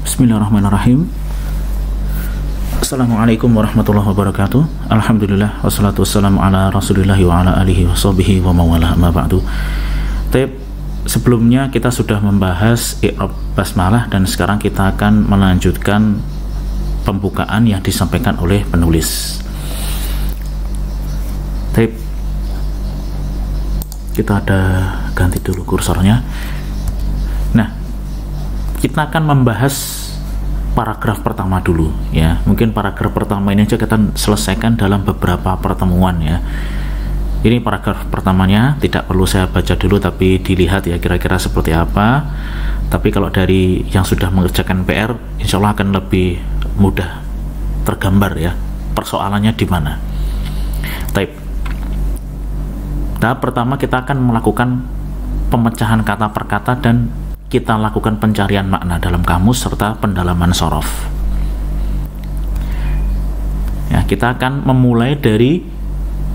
Bismillahirrahmanirrahim. Assalamualaikum warahmatullahi wabarakatuh. Alhamdulillah wassalatu wassalamu ala Rasulillah wa ala alihi washabihi wa mawala amma ba'du. Sebelumnya kita sudah membahas i'rab basmalah dan sekarang kita akan melanjutkan pembukaan yang disampaikan oleh penulis. Kita ada ganti dulu kursornya. Nah, kita akan membahas paragraf pertama dulu ya. Mungkin paragraf pertama ini aja kita selesaikan dalam beberapa pertemuan ya. Ini paragraf pertamanya tidak perlu saya baca dulu, tapi dilihat ya kira-kira seperti apa. Tapi kalau dari yang sudah mengerjakan PR, insya Allah akan lebih mudah tergambar ya persoalannya di mana. Tahap pertama kita akan melakukan pemecahan kata per kata dan kita lakukan pencarian makna dalam kamus serta pendalaman sorof. Ya, kita akan memulai dari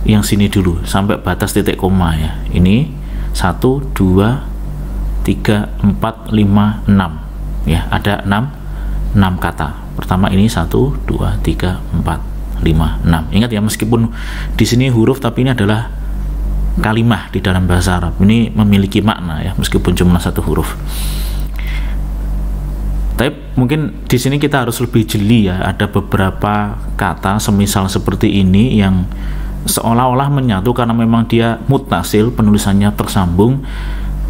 yang sini dulu sampai batas titik koma ya. Ini 1, 2, 3, 4, 5, 6 ya, ada 6 kata. Pertama ini 1, 2, 3, 4, 5, 6. Ingat ya, meskipun di sini huruf tapi ini adalah kalimah di dalam bahasa Arab. Ini memiliki makna ya, meskipun cuma satu huruf. Tapi mungkin di sini kita harus lebih jeli ya. Ada beberapa kata semisal seperti ini yang seolah-olah menyatu karena memang dia muttasil, penulisannya tersambung.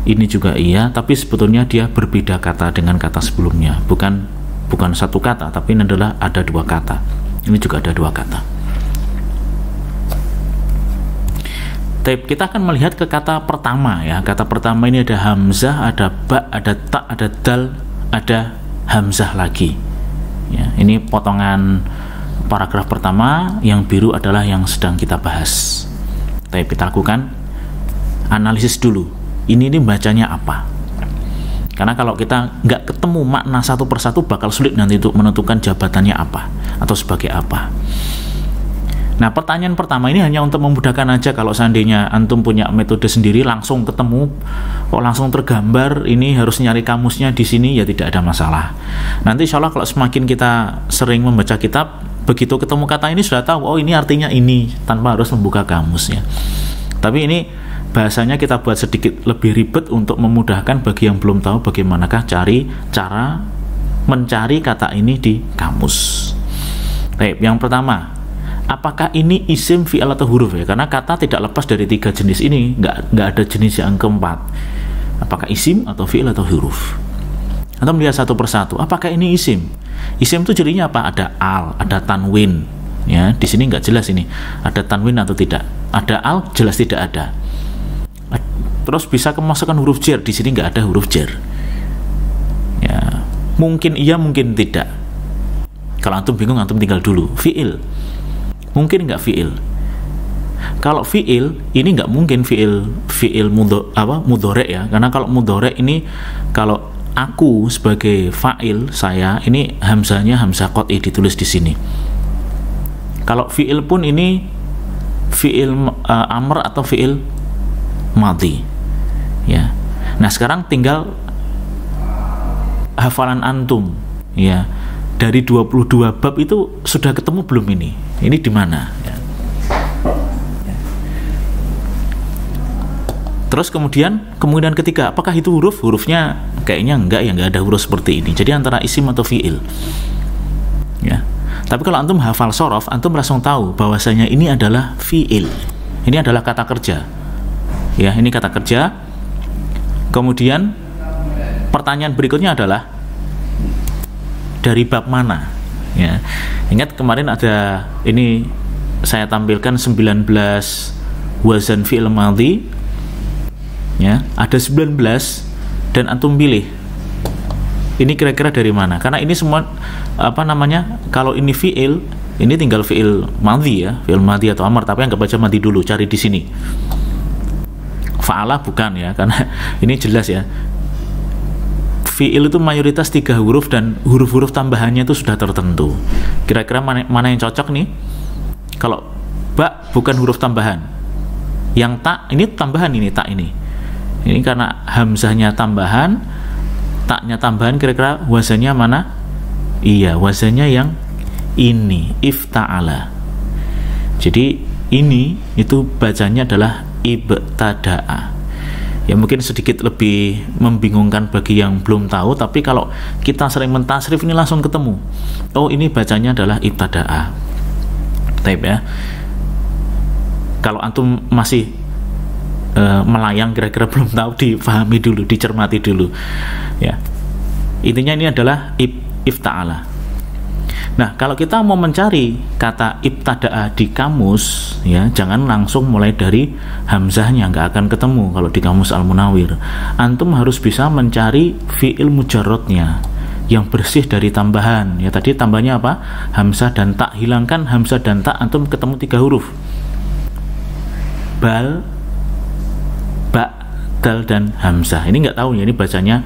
Ini juga iya, tapi sebetulnya dia berbeda kata dengan kata sebelumnya. Bukan satu kata, tapi ini adalah ada dua kata. Ini juga ada dua kata. Kita akan melihat ke kata pertama ya. Kata pertama ini ada hamzah, ada ba, ada ta, ada dal, ada hamzah lagi ya. Ini potongan paragraf pertama, yang biru adalah yang sedang kita bahas. Kita lakukan analisis dulu. Ini bacanya apa? Karena kalau kita nggak ketemu makna satu persatu bakal sulit nanti untuk menentukan jabatannya apa atau sebagai apa. Nah, pertanyaan pertama ini hanya untuk memudahkan aja. Kalau seandainya antum punya metode sendiri langsung ketemu, langsung tergambar, ini harus nyari kamusnya di sini ya, tidak ada masalah. Nanti insya Allah kalau semakin kita sering membaca kitab, begitu ketemu kata ini sudah tahu, oh ini artinya ini, tanpa harus membuka kamusnya. Tapi ini bahasanya kita buat sedikit lebih ribet untuk memudahkan bagi yang belum tahu bagaimanakah cara mencari kata ini di kamus. Yang pertama, apakah ini isim, fi'il atau huruf ya? Karena kata tidak lepas dari tiga jenis ini, nggak ada jenis yang keempat. Apakah isim atau fi'il atau huruf? Atau melihat satu persatu. Apakah ini isim? Isim itu cirinya apa? Ada al, ada tanwin. Ya, di sini nggak jelas ini. Ada tanwin atau tidak? Ada al, jelas tidak ada. Terus bisa kemasukan huruf jar. Di sini nggak ada huruf jar. Ya, mungkin iya, mungkin tidak. Kalau antum bingung, antum tinggal dulu. Fi'il. Mungkin nggak fi'il? Kalau fi'il ini nggak mungkin fi'il mudhore ya, karena kalau mudhore ini, kalau aku sebagai fa'il saya ini hamzahnya hamzah qat'i ditulis di sini. Kalau fi'il pun ini fi'il amr atau fi'il madhi ya. Nah, sekarang tinggal hafalan antum ya. Dari 22 bab itu sudah ketemu belum ini? Ini di mana? Ya. Terus kemudian ketiga, apakah itu huruf? Hurufnya kayaknya enggak ya, enggak ada huruf seperti ini. Jadi antara isim atau fi'il. Ya. Tapi kalau antum hafal sorof, antum langsung tahu bahwasanya ini adalah fi'il. Ini adalah kata kerja. Ya, ini kata kerja. Kemudian pertanyaan berikutnya adalah dari bab mana ya. Ingat kemarin ada ini saya tampilkan 19 wazan fi'il madhi ya, ada 19 dan antum pilih ini kira-kira dari mana, karena ini semua kalau ini fi'il, ini tinggal fi'il madhi ya, fi'il madhi atau amr, tapi anggap baca madhi dulu, cari di sini. Fa'ala bukan ya, karena ini jelas ya, fi'il itu mayoritas 3 huruf dan huruf-huruf tambahannya itu sudah tertentu. Kira-kira mana yang cocok nih? Kalau ba bukan huruf tambahan, yang ta ini tambahan, ini tak ini karena hamzahnya tambahan, taknya tambahan, kira-kira wazannya mana? Iya, wazannya yang ini, ifta'ala. Jadi ini itu bacanya adalah ibtada'a. Ya mungkin sedikit lebih membingungkan bagi yang belum tahu, tapi kalau kita sering mentasrif ini langsung ketemu. Oh, ini bacanya adalah ibtada'a. Taib ya. Kalau antum masih melayang kira-kira belum tahu, dipahami dulu, dicermati dulu. Ya. Intinya ini adalah ifta'ala. Nah, kalau kita mau mencari kata ibtada'a di kamus, ya jangan langsung mulai dari hamzahnya, nggak akan ketemu kalau di kamus Al-Munawwir. Antum harus bisa mencari fi'il mujarrodnya yang bersih dari tambahan. Ya tadi tambahnya apa? Hamzah dan tak. Hilangkan hamzah dan tak, antum ketemu 3 huruf. Bal, ba, dal dan hamzah. Ini nggak tahu ya, ini bacanya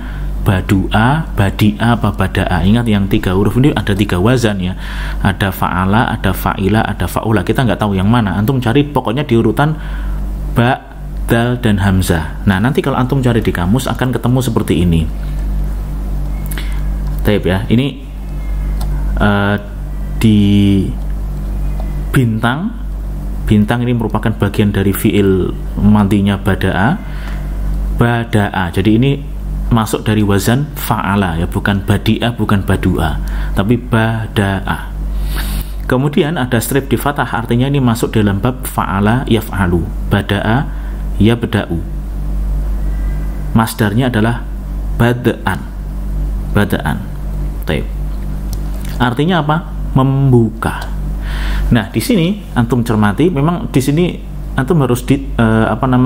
badu'a, badi'a, apa bada'a. Ingat yang 3 huruf ini ada 3 wazan ya. Ada fa'ala, ada fa'ila, ada fa'ula. Kita nggak tahu yang mana. Antum cari pokoknya di urutan ba, dal dan hamzah. Nah, nanti kalau antum cari di kamus akan ketemu seperti ini. Taib ya. Ini di bintang. Bintang ini merupakan bagian dari fi'il madhinya bada'a. Bada'a. Jadi ini masuk dari wazan fa'ala ya, bukan badi'ah, bukan badu'a, tapi bada'a. Kemudian ada strip di fathah, artinya ini masuk dalam bab fa'ala yaf'alu, bada'a yabda'u. Masdarnya adalah bada'an. Bada'an. Taib. Artinya apa? Membuka. Nah, di sini antum cermati, memang di sini antum harus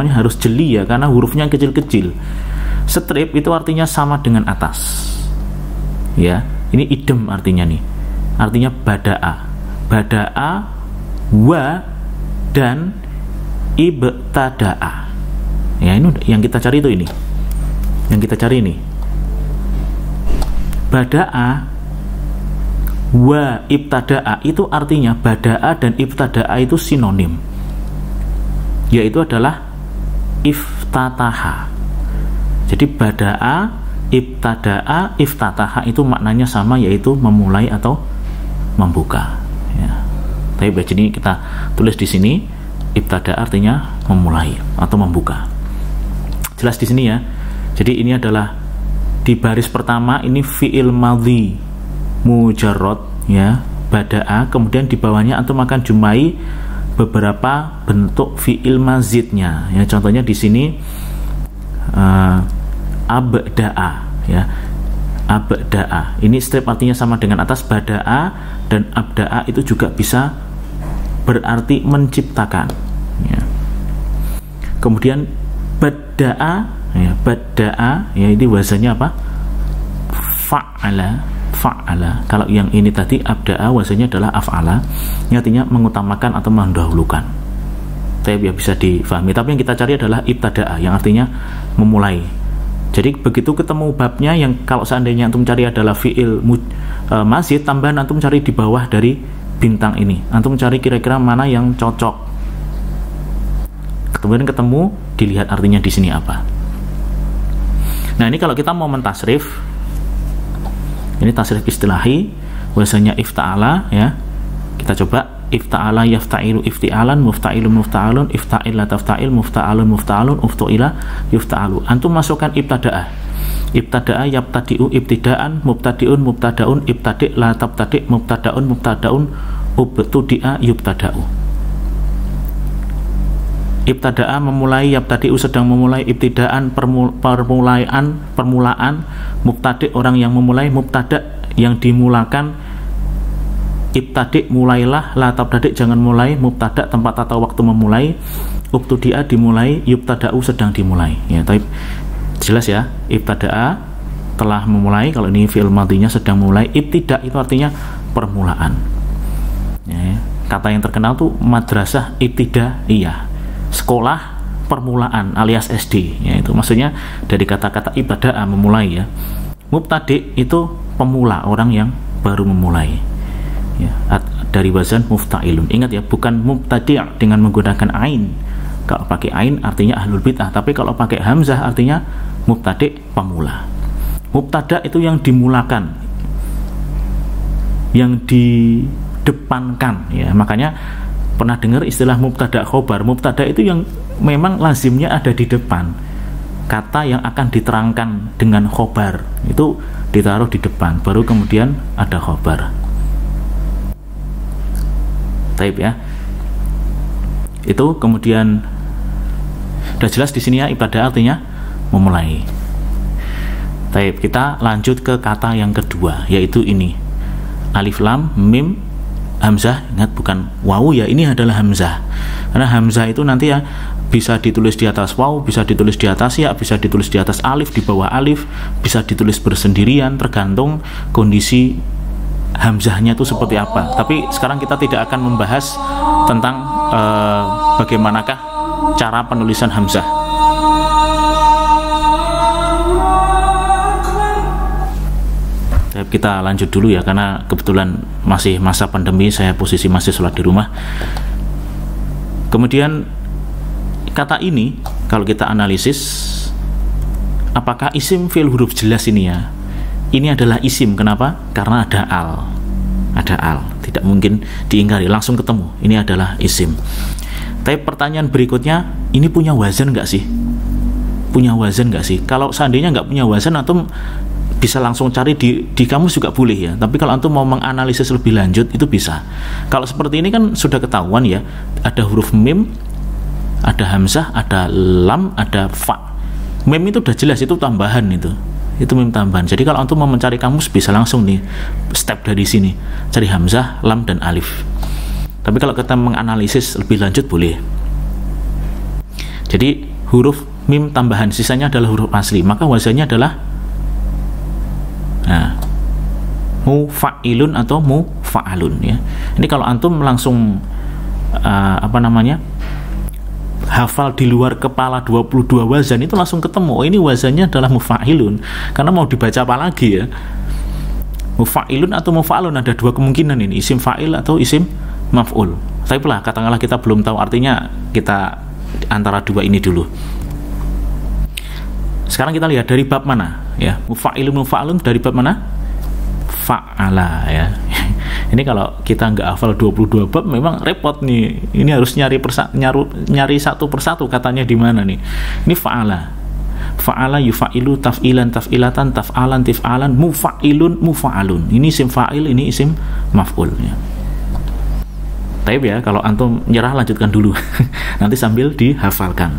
harus jeli ya, karena hurufnya kecil-kecil. Strip itu artinya sama dengan atas. Ya, ini idem artinya nih. Artinya bada'a. Bada'a wa dan ibtada'a. Ya, ini yang kita cari itu ini. Yang kita cari ini. Bada'a wa ibtada'a itu artinya bada'a dan ibtada'a itu sinonim. Yaitu adalah iftataha. Jadi bada'a, ibtada'a, iftataha itu maknanya sama, yaitu memulai atau membuka. Ya. Tapi jadi kita tulis di sini ibtada'a artinya memulai atau membuka. Jelas di sini ya. Jadi ini adalah di baris pertama ini fi'il madhi mujarrad ya, bada'a. Kemudian di bawahnya antum akan jumpai beberapa bentuk fi'il mazidnya. Ya, contohnya di sini abda'a ya, abda'a ini strip artinya sama dengan atas. Bada'a dan abda'a itu juga bisa berarti menciptakan ya. Kemudian bada'a ya, bada'a ya, ini wazannya apa? Fa'ala, fa'ala. Kalau yang ini tadi abda'a wazannya adalah af'ala, ini artinya mengutamakan atau mendahulukan. Tapi ya bisa difahami. Tapi yang kita cari adalah ibtada'a yang artinya memulai. Jadi begitu ketemu babnya, yang kalau seandainya antum cari adalah fi'il mazid, tambahan antum cari di bawah dari bintang ini. Antum cari kira-kira mana yang cocok. Kemudian ketemu, dilihat artinya di sini apa. Nah, ini kalau kita mau mentasrif, ini tasrif istilahi, wazannya ifta'ala ya. Kita coba ifta'ala yafta'ilu ifti'alan, mufta'ilun mufta'alun, ifta'il la tafta'il, mufta'alun mufta'alun, uftu'ila yufta'alu. Antum masukkan ibtada'ah. Ibtada'a yabtadi'u ibtida'an, mubtadi'un mubtada'un, ibtadi' la tabtadi' mubtada'un mubtada'un, ubtudi'a yubtada'u. Ibtada'a memulai, yabtadi'u sedang memulai, ibtida'an permulaan, mubtadi' orang yang memulai, mubtada' yang dimulakan, ibtadi' mulailah, la tabtadi' jangan mulai, mubtada' tempat atau waktu memulai, ubtudi'a dimulai, yubtada'u sedang dimulai. Ya, tapi jelas ya, ibtada'a telah memulai, kalau ini fi'il madhinya sedang mulai, ibtida' itu artinya permulaan. Ya, kata yang terkenal tuh madrasah ibtidaiyah, sekolah permulaan alias SD. Ya, itu maksudnya dari kata-kata ibtada'a memulai ya. Mubtadi' itu pemula, orang yang baru memulai. Ya, dari wazan mufta'ilun. Ingat ya, bukan mubtadi' dengan menggunakan ain. Kalau pakai ain artinya ahlul bid'ah, tapi kalau pakai hamzah artinya mubtadi' pemula. Mubtada' itu yang dimulakan. yang didepankan ya. Makanya pernah dengar istilah mubtada khobar. Mubtada itu yang memang lazimnya ada di depan. Kata yang akan diterangkan dengan khobar itu ditaruh di depan, baru kemudian ada khobar. Taib ya. Itu kemudian udah jelas di sini ya, ibtada artinya memulai. Taib, kita lanjut ke kata yang kedua, yaitu ini. Alif lam mim hamzah, ingat bukan wawu ya, ini adalah hamzah. Karena hamzah itu nanti ya bisa ditulis di atas wawu, bisa ditulis di atas ya, bisa ditulis di atas alif, di bawah alif, bisa ditulis bersendirian, tergantung kondisi hamzahnya itu seperti apa. Tapi sekarang kita tidak akan membahas tentang bagaimanakah cara penulisan hamzah. Kita lanjut dulu ya, karena kebetulan masih masa pandemi, saya posisi masih sholat di rumah. Kemudian kata ini kalau kita analisis, apakah isim fi'il huruf jelas ini ya? Ini adalah isim, kenapa? Karena ada al. Ada al, tidak mungkin diingkari, langsung ketemu. Ini adalah isim. Tapi pertanyaan berikutnya, ini punya wazan nggak sih? Punya wazan nggak sih? Kalau seandainya nggak punya wazan, antum bisa langsung cari di kamus juga boleh ya. Tapi kalau antum mau menganalisis lebih lanjut, itu bisa. Kalau seperti ini kan sudah ketahuan ya, ada huruf mim, ada hamzah, ada lam, ada fa. Mim itu udah jelas, itu tambahan itu mim tambahan. Jadi kalau antum mau mencari kamus bisa langsung nih step dari sini, cari hamzah, lam, dan alif. Tapi kalau kita menganalisis lebih lanjut boleh. Jadi huruf mim tambahan, sisanya adalah huruf asli, maka wazannya adalah mufa'ilun atau mufa'alun ya. Ini kalau antum langsung hafal di luar kepala 22 wazan, itu langsung ketemu, oh ini wazannya adalah mufa'ilun. Karena mau dibaca apa lagi ya, mufa'ilun atau mufa'alun, ada dua kemungkinan ini, isim fa'il atau isim maf'ul. Tapi lah katakanlah kita belum tahu artinya, kita antara dua ini dulu. Sekarang kita lihat dari bab mana ya, mufa'ilun mufa'alun dari bab mana? Fa'ala ya. Ini kalau kita nggak hafal 22 bab memang repot nih. Ini harus nyari satu persatu katanya di mana nih. Ini fa'ala. Fa'ala yufa'ilu, taf'ilan, taf'ilatan, taf'alan, tif'alan, mufa'ilun, mufa'alun. Ini isim fa'il, ini isim maf'ul ya. Taib ya, kalau antum nyerah lanjutkan dulu. Nanti sambil dihafalkan.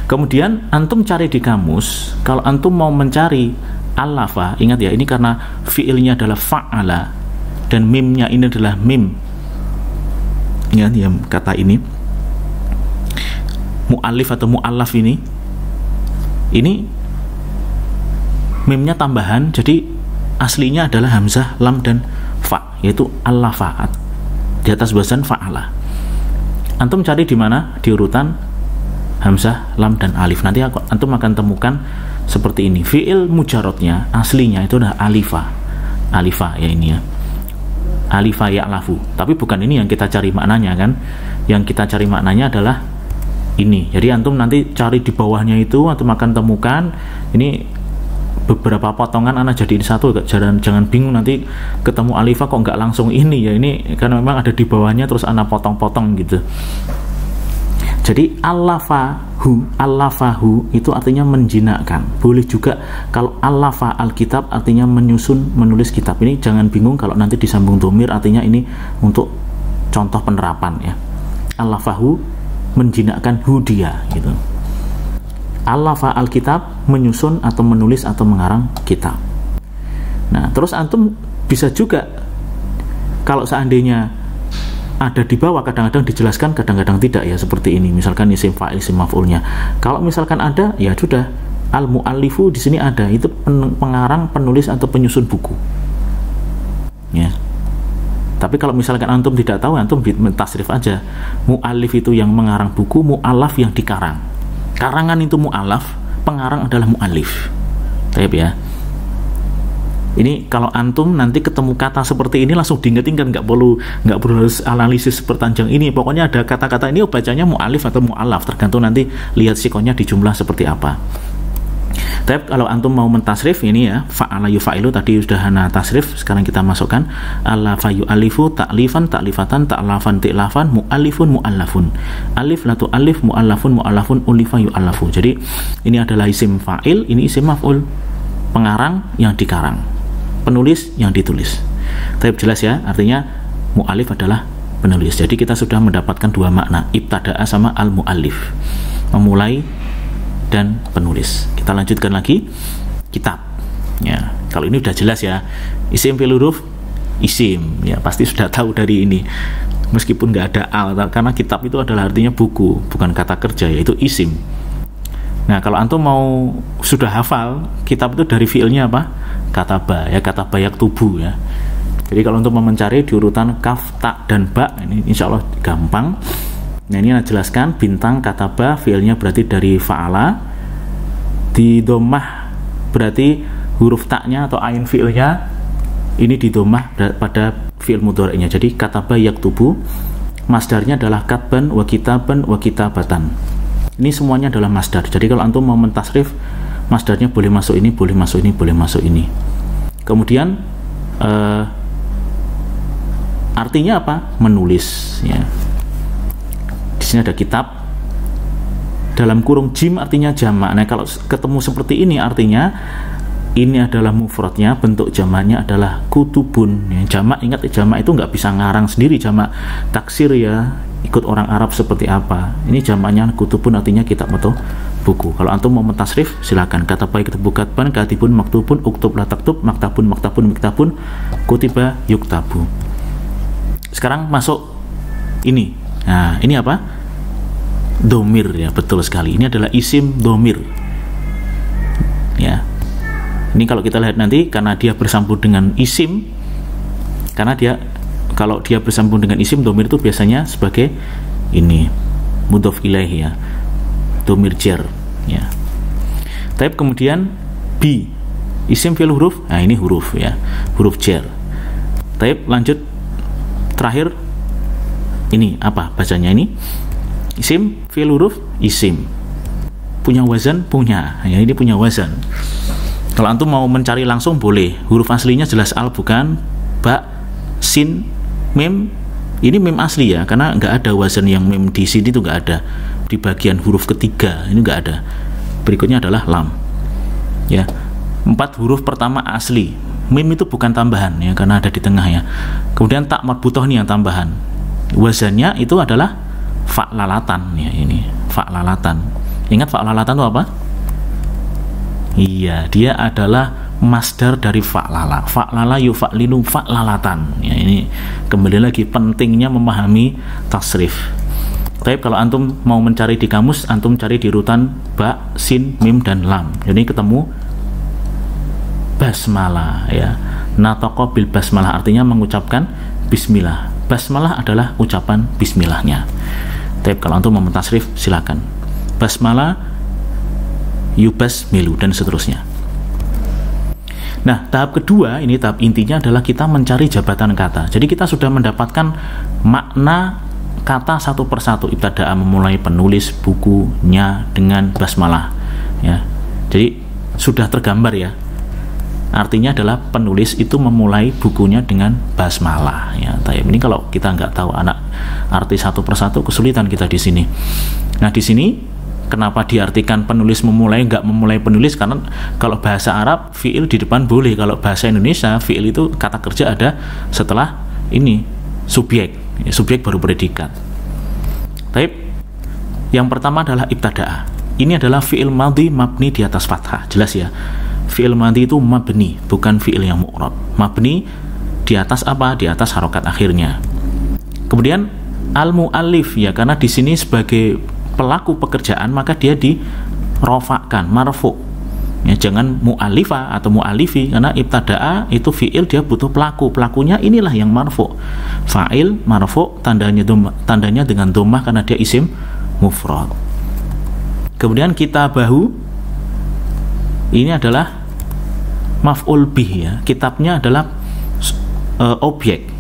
Kemudian antum cari di kamus, kalau antum mau mencari alafa, ingat ya, ini karena fi'ilnya adalah fa'ala dan mimnya ini adalah mim. Ingat ya, kata ini mu'alif atau mu'allaf ini mimnya tambahan, jadi aslinya adalah hamzah, lam, dan fa, yaitu alafaat di atas wazan fa'ala. Antum cari di mana? Di urutan hamzah, lam, dan alif. Nanti antum akan temukan seperti ini. Fi'il mujarrodnya aslinya itu adalah alifa ya, ini ya, alifa ya'lafu. Tapi bukan ini yang kita cari maknanya kan. Yang kita cari maknanya adalah ini. Jadi antum nanti cari di bawahnya itu, antum akan temukan ini beberapa potongan, anak jadiin satu, jangan bingung nanti ketemu alifa kok nggak langsung ini ya. Ini karena memang ada di bawahnya, terus anak potong-potong gitu. Jadi allafahu itu artinya menjinakkan. Boleh juga kalau allafa alkitab artinya menyusun, menulis kitab. Ini jangan bingung kalau nanti disambung dhamir, artinya ini untuk contoh penerapan ya. Allafahu menjinakkan hudia gitu. Allafa alkitab menyusun atau menulis atau mengarang kitab. Nah, terus antum bisa juga kalau seandainya ada di bawah, kadang-kadang dijelaskan, kadang-kadang tidak ya, seperti ini. Misalkan isim fa'il, isim maf'ulnya. Kalau misalkan ada, ya sudah, al-mu'allifu di sini ada, itu pengarang, penulis atau penyusun buku. Ya. Tapi kalau misalkan antum tidak tahu, antum tasrif aja. Mu'allif itu yang mengarang buku, mu'allaf yang dikarang. Karangan itu mu'allaf, pengarang adalah mu'allif. Baik ya. Ini kalau antum nanti ketemu kata seperti ini langsung diingat-ingat, nggak perlu harus analisis seperpanjang ini. Pokoknya ada kata-kata ini bacanya mu'alif atau mu'alaf, tergantung nanti lihat sikonnya di jumlah seperti apa. Tapi kalau antum mau mentasrif ini ya, fa'ala yufa'ilu tadi sudah hana tasrif, sekarang kita masukkan alafa yu'alifu ta'lifan ta'lifatan ta'lafan ti'lafan mu'alifun mu'allafun. Alif latu alif mu'allafun mu'allafun ulifa yu'allafu. Jadi ini adalah isim fa'il, ini isim maf'ul. Pengarang yang dikarang, penulis yang ditulis. Tapi jelas ya, artinya mu'alif adalah penulis. Jadi kita sudah mendapatkan dua makna, ibtada'a sama al-mu'allif, memulai dan penulis. Kita lanjutkan lagi kitab ya. Kalau ini udah jelas ya, isim fil huruf isim ya, pasti sudah tahu dari ini meskipun nggak ada al, karena kitab itu adalah artinya buku, bukan kata kerja, yaitu isim. Nah kalau antum mau sudah hafal kitab itu dari fiilnya apa? Kataba ya, kataba yaktubu ya. Jadi kalau untuk mencari di urutan kaf, ta, dan ba, ini insya Allah gampang. Nah ini saya jelaskan, bintang kataba fiilnya berarti dari fa'ala, di domah berarti huruf taknya atau ain fiilnya ini di domah pada fiil mudhari'nya. Jadi kataba yaktubu, masdarnya adalah katban wa kitaban wa kitabatan. Ini semuanya adalah masdar. Jadi kalau antum mau mentasrif, masdarnya boleh masuk ini, boleh masuk ini, boleh masuk ini. Kemudian artinya apa? Menulis ya. Di sini ada kitab, dalam kurung jim artinya jamak. Nah kalau ketemu seperti ini artinya ini adalah mufradnya, bentuk jamaknya adalah kutubun ya. Jamak, ingat jamak itu nggak bisa ngarang sendiri, jamak taksir ya, ikut orang Arab seperti apa. Ini jamaknya kutubun, artinya kitab atau buku. Kalau antum mau mentasrif silakan, kata baik ketemu katban, katibun maktubun, uktub la taktub, maktabun maktabun miktabun, kutiba yuktabu. Sekarang masuk ini. Nah ini apa? Domir ya, betul sekali. Ini adalah isim domir ya. Ini kalau kita lihat nanti, karena dia bersambung dengan isim, karena dia kalau dia bersambung dengan isim, domir itu biasanya sebagai ini mudhof ilaih ya, domir jar ya. Tapi kemudian bi isim fil huruf, nah ini huruf ya, huruf jar. Tapi lanjut terakhir ini apa bacanya? Ini isim fil huruf isim, punya wazan, punya ya, ini punya wazan. Kalau antum mau mencari langsung boleh, huruf aslinya jelas al bukan ba, sin, mim. Ini mim asli ya, karena nggak ada wazan yang mim di sini, itu nggak ada di bagian huruf ketiga, ini nggak ada. Berikutnya adalah lam ya, 4 huruf pertama asli, mim itu bukan tambahan ya, karena ada di tengah ya. Kemudian tak marbutoh nih yang tambahan, wazannya itu adalah fa'lalatan ya, ini fa'lalatan. Ingat fa'lalatan itu apa? Iya, dia adalah masdar dari fa'lala. Fa'lala yufa'lilu fa'lalatan ya. Ini kembali lagi pentingnya memahami tasrif. Tapi kalau antum mau mencari di kamus, antum cari di urutan ba, sin, mim, dan lam. Jadi ketemu basmalah ya. Nataqa bil basmalah artinya mengucapkan bismillah. Basmalah adalah ucapan bismillahnya. Tapi kalau antum mau mentasrif silakan. Basmalah, yubasmilu, dan seterusnya. Nah, tahap kedua, ini tahap intinya adalah kita mencari jabatan kata. Jadi kita sudah mendapatkan makna kata satu persatu. Ibtada'a memulai, penulis, bukunya dengan basmalah ya. Jadi sudah tergambar ya. Artinya adalah penulis itu memulai bukunya dengan basmalah ya. Ini kalau kita nggak tahu anak arti satu persatu, kesulitan kita di sini. Nah di sini kenapa diartikan penulis memulai, nggak memulai penulis? Karena kalau bahasa Arab fiil di depan boleh, kalau bahasa Indonesia fiil itu kata kerja ada setelah ini subjek, subjek baru predikat. Tapi yang pertama adalah ibtada'a. Ini adalah fiil madhi mabni di atas fathah, jelas ya. Fi'il madhi itu mabni, bukan fi'il yang mu'rab. Mabni di atas apa? Di atas harokat akhirnya. Kemudian al-mu'allif ya, karena di sini sebagai pelaku pekerjaan maka dia dirofakkan, marfu. Ya, jangan mu'allifa atau mu'allifi, karena ibtada'a itu fi'il, dia butuh pelaku. Pelakunya inilah yang marfu. Fa'il marfu, tandanya dengan dhammah karena dia isim mufrad. Kemudian kitabahu ini adalah maf'ul bih ya, kitabnya adalah objek.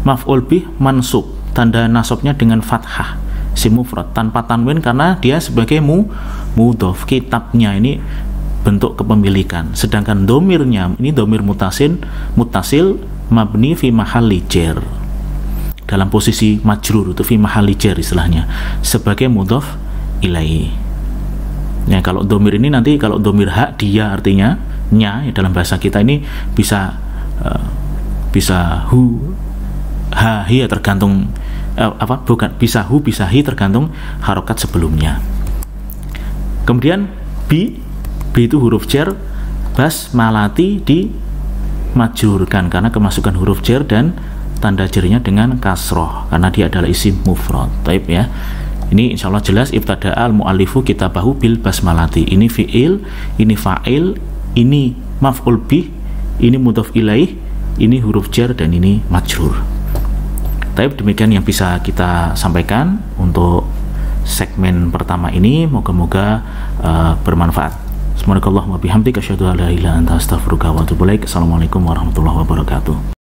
Maf'ul bih mansub, tanda nasabnya dengan fathah, si mufrad tanpa tanwin karena dia sebagai mudhof. Kitabnya ini bentuk kepemilikan. Sedangkan domirnya ini domir mutasil mabni fi mahalli jar, dalam posisi majrur, itu fi mahalli jar istilahnya, sebagai mudhaf ilaihi. Ya, kalau domir ini nanti, kalau domir hak dia artinya nya, ya, dalam bahasa kita ini bisa hu, ha, hi, ya, tergantung bisa hu, bisa hi, tergantung harokat sebelumnya. Kemudian bi itu huruf jar, basmalati dimajrurkan karena kemasukan huruf jar dan tanda jarnya dengan kasroh karena dia adalah isim mufrad. Taib ya. Ini insyaallah jelas, ibtada al muallifu kitabahu bil basmalati. Ini fi'il, ini fa'il, ini maf'ul bih, ini mudhaf ilaih, ini huruf jar dan ini majrur. Taib, demikian yang bisa kita sampaikan untuk segmen pertama ini. Moga-moga bermanfaat. Subhanakallahumma bihamdika asyhadu an la ilaha illa anta astaghfiruka wa atubu ilaik. Assalamualaikum warahmatullahi wabarakatuh.